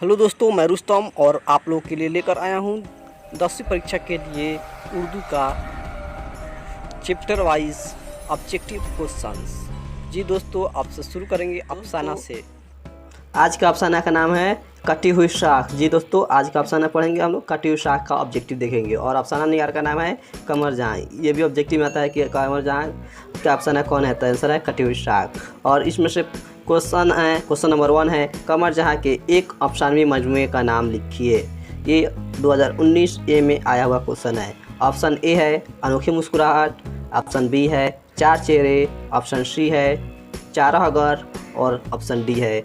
Hello दोस्तों, मैं रुस्तम और आप लोगों के लिए लेकर आया हूँ 10वीं परीक्षा के लिए उर्दू का चैप्टर वाइज ऑब्जेक्टिव क्वेश्चंस। जी दोस्तों, आपसे शुरू करेंगे अफसाना से। आज का अफसाना का नाम है कटी हुई शाख। जी दोस्तों, आज का अफसाना पढ़ेंगे हम लोग, कटी हुई शाख का ऑब्जेक्टिव देखेंगे। और अफसाना निगार का नाम है कमर जहाँ। ये भी ऑब्जेक्टिव में आता है कि कमर जहाँ का अफसाना कौन है, तो आंसर है कटी हुई शाख। और इसमें से क्वेश्चन नंबर 1 है, कमर जहाँ के एक अफसानवी मजमूए का नाम लिखिए। ये 2019 ए में आया हुआ क्वेश्चन है। ऑप्शन ए है अनोखी मुस्कुराहट, ऑप्शन बी है चार चेहरे, ऑप्शन सी है चारा घर और ऑप्शन डी है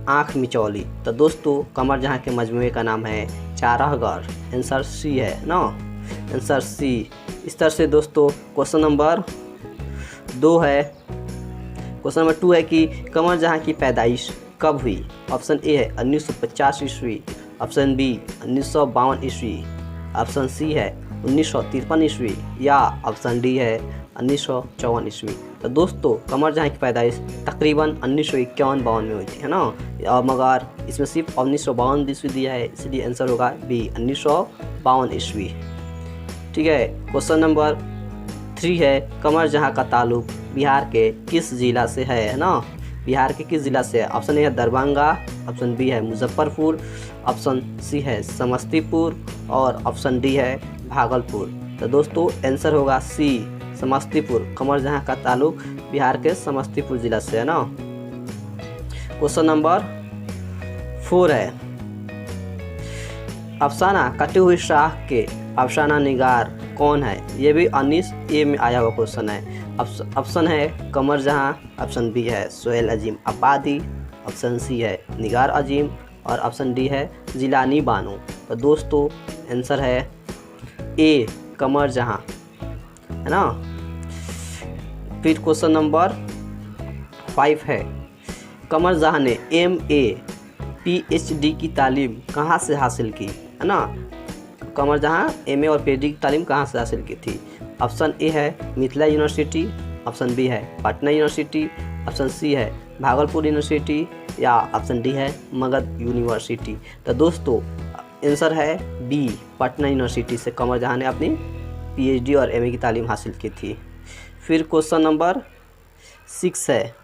आँख मिचौली। तो दोस्तों, कमर जहाँ के मजमूए का नाम है चारा घर। आंसर सी है ना, आंसर सी। इस तरह से दोस्तों क्वेश्चन नंबर 2 है, क्वेश्चन नंबर 2 है कि कमर जहाँ की पैदाइश कब हुई। ऑप्शन ए है 1950 ईस्वी, ऑप्शन बी 1952 ईस्वी, ऑप्शन सी है 1953 ईस्वी या ऑप्शन डी है 1954 ईस्वी। तो दोस्तों, कमर जहाँ की पैदाइश तकरीबन 1951-52 में हुई थी, है ना। और मगर इसमें सिर्फ 1952 ईस्वी दिया है, इसलिए आंसर होगा बी 1952 ईस्वी। ठीक है। क्वेश्चन नंबर 3 है, कमर जहाँ का ताल्लुक बिहार के किस ज़िला से है ना। बिहार के किस ज़िला से है। ऑप्शन ए है दरभंगा, ऑप्शन बी है मुजफ्फरपुर, ऑप्शन सी है समस्तीपुर और ऑप्शन डी है भागलपुर। तो दोस्तों, आंसर होगा सी समस्तीपुर। कमर जहाँ का ताल्लुक बिहार के समस्तीपुर ज़िला से है ना। क्वेश्चन नंबर 4 है, अफसाना कटी हुई शाख के अफसाना निगार कौन है। ये भी 19 ए में आया हुआ क्वेश्चन है। ऑप्शन है कमर जहाँ, ऑप्शन बी है सोहेल अजीम आबादी, ऑप्शन सी है निगार अजीम और ऑप्शन डी है जिलानी बानो। तो दोस्तों, आंसर है ए कमर जहाँ, है ना। फिर क्वेश्चन नंबर 5 है, कमर जहाँ ने MA PhD की तालीम कहाँ से हासिल की, है ना। कमर जहाँ MA और PhD की तालीम कहाँ से हासिल की थी। ऑप्शन ए है मिथिला यूनिवर्सिटी, ऑप्शन बी है पटना यूनिवर्सिटी, ऑप्शन सी है भागलपुर यूनिवर्सिटी या ऑप्शन डी है मगध यूनिवर्सिटी। तो दोस्तों, आंसर है बी पटना यूनिवर्सिटी से कमर जहाँ ने अपनी PhD और MA की तालीम हासिल की थी। फिर क्वेश्चन नंबर 6 है,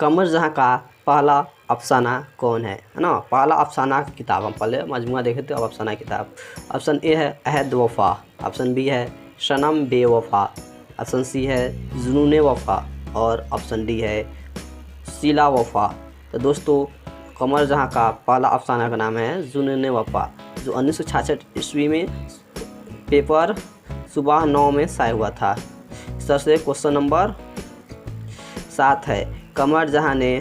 कमर जहाँ का पहला अफसाना कौन है ना। पहला अफसाना की किताब, हम पहले मजमुआ देखे थे, अब अफसाना किताब। ऑप्शन ए है अहद वफ़ा, ऑप्शन बी है सनम बेवफ़ा, ऑप्शन सी है जुनून वफ़ा और ऑप्शन डी है सिला वफ़ा। तो दोस्तों, कमर जहाँ का पहला अफसाना का नाम है जुनून वफ़ा, जो 1966 ईस्वी में पेपर सुबह 9 में शाया हुआ था। इस तरह से क्वेश्चन नंबर 7 है, कमर जहाँ ने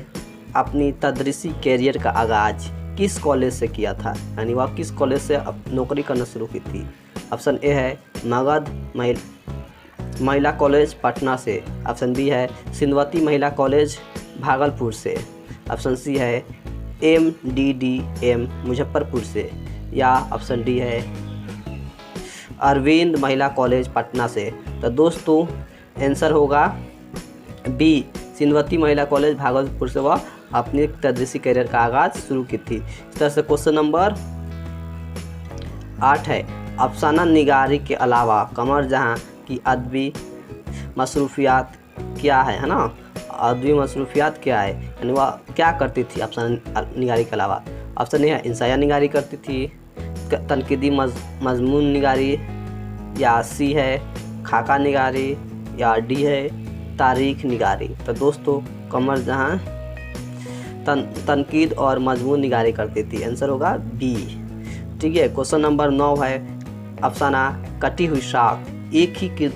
अपनी तदरीसी कैरियर का आगाज़ किस कॉलेज से किया था, यानी वह किस कॉलेज से नौकरी करना शुरू की थी। ऑप्शन ए है मगध महिला कॉलेज पटना से, ऑप्शन बी है सिंधवती महिला कॉलेज भागलपुर से, ऑप्शन सी है MDDM मुजफ्फरपुर से या ऑप्शन डी है अरविंद महिला कॉलेज पटना से। तो दोस्तों, आंसर होगा बी सिंधवती महिला कॉलेज भागलपुर से वह अपने तदरीसी करियर का आगाज़ शुरू की थी। इस तरह से क्वेश्चन नंबर 8 है, अफसाना निगारी के अलावा कमर जहाँ की अदबी मसरूफियात क्या है ना। अदबी मसरूफियात क्या है, यानी वह क्या करती थी अफसाना निगारी के अलावा। ऑप्शन ए है इंसाया निगारी करती थी, तनकीदी मजमून निगारी, या सी है खाका निगारी या डी है तारीख निगारी। तो दोस्तों, कमर जहाँ तनकीद और मजमून निगारी करती थी, आंसर होगा बी। ठीक है। क्वेश्चन नंबर 9 है, अफसाना कटी हुई शाख एक ही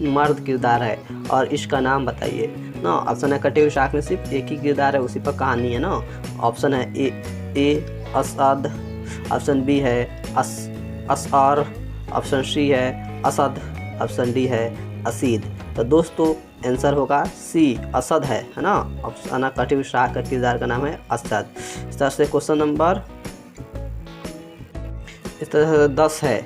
मर्द किरदार है और इसका नाम बताइए ना। ऑप्शन है कटी हुई शाख में सिर्फ एक ही किरदार है, उसी पर कहानी है ना। ऑप्शन है ए असद, ऑप्शन बी है असआर, ऑप्शन सी है असद, ऑप्शन डी है असीद। तो दोस्तों, आंसर होगा सी असद है ना। अफसाना कटी हुई शाख का किरदार का नाम है असद। इस तरह से क्वेश्चन नंबर 10 है।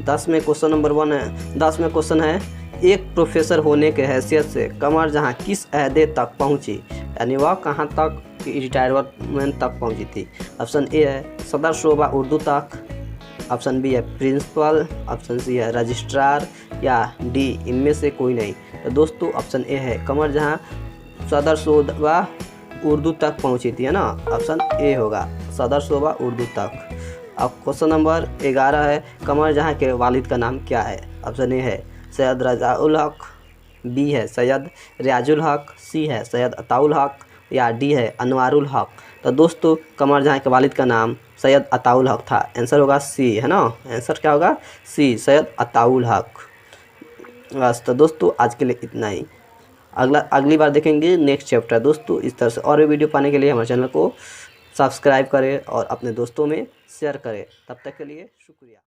10 में क्वेश्चन नंबर 1 है। 10 में क्वेश्चन है, एक प्रोफेसर होने के हैसियत से कमर जहाँ किस अहदे तक पहुँची, यानी वह कहाँ तक की रिटायरमेंट तक पहुंची थी? ऑप्शन ए है सदर शोभा उर्दू तक, ऑप्शन बी है प्रिंसिपल, ऑप्शन सी है रजिस्ट्रार, या डी इनमें से कोई नहीं। तो दोस्तों ऑप्शन ए है कमर जहाँ सदर शोभा उर्दू तक पहुंची थी, है ना। ऑप्शन ए होगा सदर शोभा उर्दू तक। अब क्वेश्चन नंबर 11 है कमर जहाँ के वालिद का नाम क्या है? ऑप्शन ए है सैयद रजाउल हक, बी है सैयद रियाजुल हक, सी है सैयद अताउल हक, या डी है अनवारुल हक। तो दोस्तों कमर जहाँ के वालिद का नाम सैयद अताउल हक था। आंसर होगा सी, है ना। आंसर क्या होगा? सी, सैयद अताउल हक। बस तो दोस्तों आज के लिए इतना ही। अगली बार देखेंगे नेक्स्ट चैप्टर। दोस्तों इस तरह से और भी वीडियो पाने के लिए हमारे चैनल को सब्सक्राइब करें और अपने दोस्तों में शेयर करें। तब तक के लिए शुक्रिया।